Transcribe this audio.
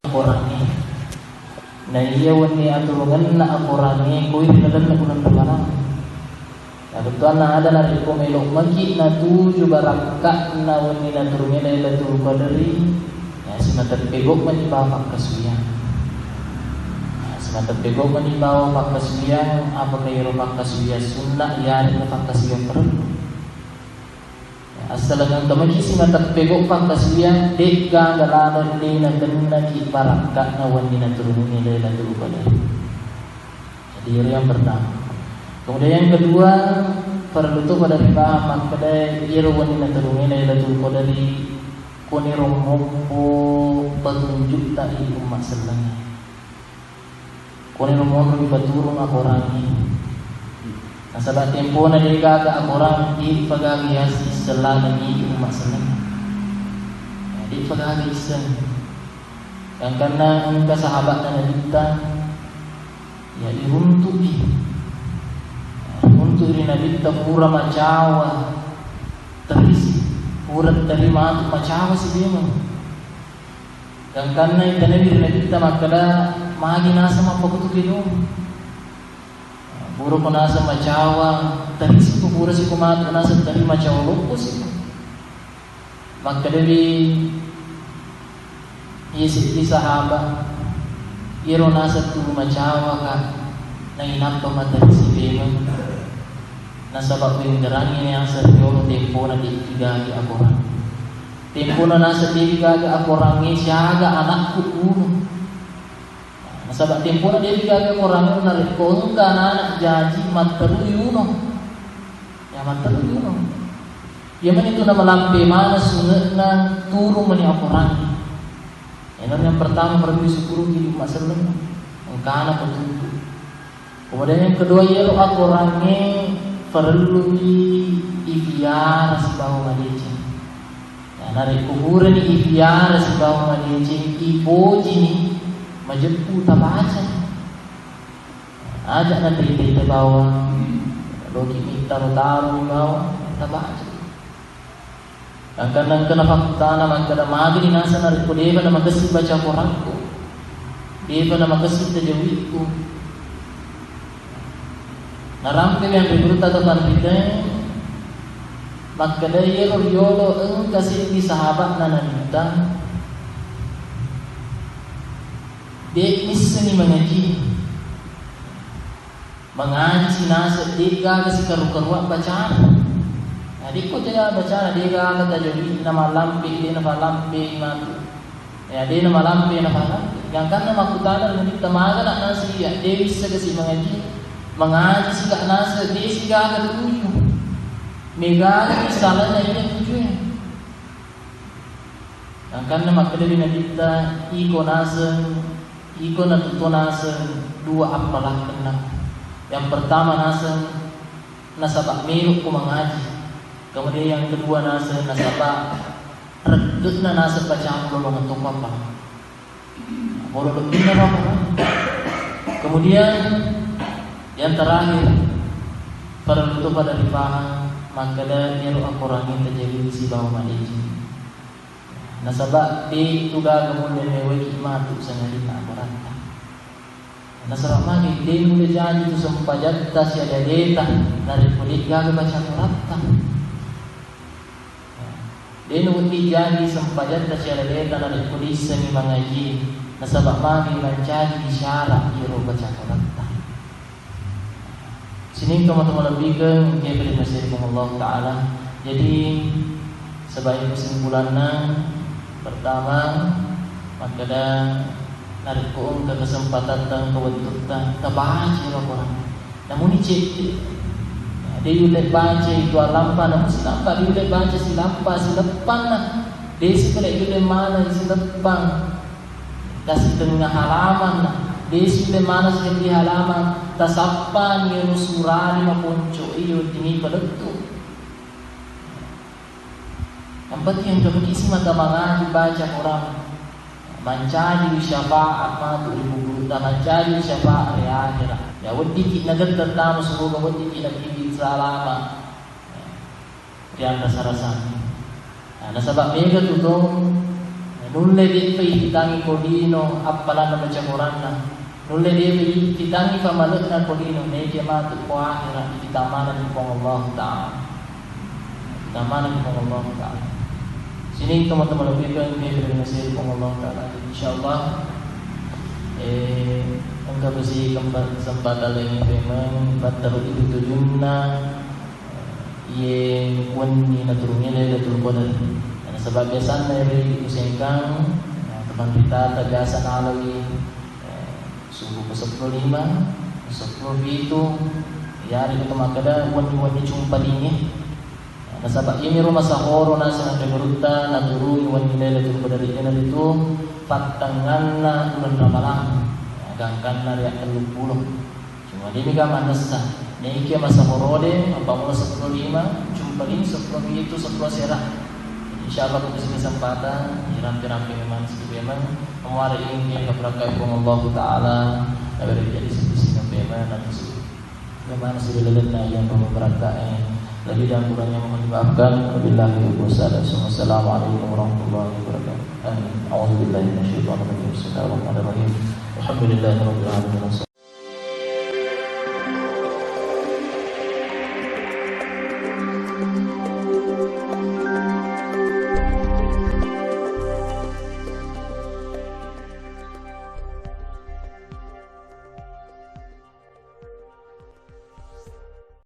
Akurangi na iya wani atulungan na akurangi kuy pinadan na kunang tamarang na betuan na ada na riko melok maki na tuju baraka na wani na turungi na ila tulu kadari ya semata pegok manibawa pakasuyang semata pegok manibawa pakasuyang apa kairo pakasuyang sunna yari na pakasuyang perut asalagang tamaki si matagpego pang kasuyang deka galanon ni na ganna ki baraka na wani na turun nila ila dulu pada. Jadi itu yang pertama. Kemudian yang kedua perlu tu pada paham pada iro wani na turun nila ila dulu pada di kuni romompo petunjuk tadi umat selangnya. Kuni romompo baturung akorangi. Sahabat tempo na dia kagak orang di pagagi hasi selama ni umat senang. Di pagagi sen. Yang karena engkau sahabat dan kita ya untuk di untuk di nabi kita pura macawa terisi pura terima macawa si dia mah. Yang karena kita nabi kita makada magi nasa mapakutu kinum. Puro ko nasa macawa, tadi si puro si kumat ko nasa tadi macawa lupos ito. Magkadabi isip di sahaba, iro nasa tu macawa ka, na inapa matari si Bemang. Nasa bakwing garangi niya sa Riolo tempo na diigagi ako rang. Tempo na nasa diigagi ako rangi siya aga anak ko uno. Sabak tempo na dia gagal orang na rekon kana janji mataru yuno. Ya mataru yuno. Ya man itu nama lampe mana sunat na turun mani orang. Yang pertama perlu syukur di masalah kana petunjuk. Kemudian yang kedua ya aku orangnya perlu di ikhtiar sebab madeci. Ya narik kuburan ikhtiar sebab madeci iboji ni majempu tabaca ajak nanti kita bawa logi minta taruh bawa tabaca angkan fakta nama kada magi di nasa na deva nama kasi baca Quranku deva nama kasi tajawidku narampe yang berita tentang kita makada yolo kasi di sahabat na nanita dek misni mengaji sinasa dek gaga si karu-karuan bacaan. Adik ko jaya bacaan dek gaga tajawid nama lampi dia nama lampi matu. Ya dia nama lampi nama lampi. Yang kan nama kutana menit tamaga nak nasi ya dia bisa kasi mengaji si kak nasa dia si gaga tujuh. Mega misalnya ini tujuhnya. Yang kan nama kedua kita iko nasa iko na tuto nasa dua apalah kena. Yang pertama nasabak meluk ko mengaji. Kemudian yang kedua nasabak regut na nasa baca ko mengetuk apa. Boleh lebih apa. Kemudian yang terakhir perlu tu pada dipaham makada niru akorangin terjadi si bawah madiji. Nasabak di tuga kemudian meweki matu sangali na akoranta. Nasabak magi di mulai janji tu sempajat tas ya deta dari kulit gaga baca akoranta. Di nuti janji sempajat tas ya deta dari kulit semi mengaji. Nasabak magi mencari isyarat iro baca akoranta. Sini teman-teman lebih ke kepada Masjid Allah Taala. Jadi sebagai kesimpulannya pertama makada narik ko ke kesempatan tang kawentuk ta baca orang. Namun cek dia udah baca itu alampa namun silampa dia udah baca silepan lah. Dia sekali udah mana silepan kasih tengah halaman lah. Dia sudah mana di halaman tasapan yang surari mapunco iyo tinggi peletu. Yang penting yang berisi mata mangan dibaca orang mencari syafaat matu ibu guru dan mencari syafaat akhirat. Ya wedi kita tentang semoga wedi kita bikin selama di atas rasa. Nah, sebab mereka tuh nulle di itangi kodino appalan na baca Quranna nulle di itangi famalutna kodino ne kiamat ko akhirat itamanan ko Allah Taala itamanan ko Allah Taala. Sini teman-teman lebih kan dari Mesir ko Allah Taala. Insyaallah angka besi kesempatan ini memang batal itu tujuannya ye wani na turunnya Lailatul Qadar. Sebab biasa dari usengkang teman kita tagasan alawi subuh ke 15 itu ya hari itu makada wani jumpa ini. Nasabak ini rumah sahoro nasa nagruta naguru wani Lailatul Qadar itu patanganna bulan Ramadan. Gangkan nari 30. Cuma ini kan manasa. Niki masa horode apa mula 15 jumpa ini 10 itu 10 serah. Insyaallah pada kesempatan ramai-ramai memang memang kemarin ini keberkahan Allah Taala dari jadi sisi memang nanti memang sudah lelena yang keberkahan lebih dan kurangnya mohon dimaafkan. Wabillahi wassalamu. Assalamualaikum warahmatullahi wabarakatuh. Amin. A'udzubillahi minasyaitonir rajim. Bismillahirrahmanirrahim. Alhamdulillahirabbil alamin.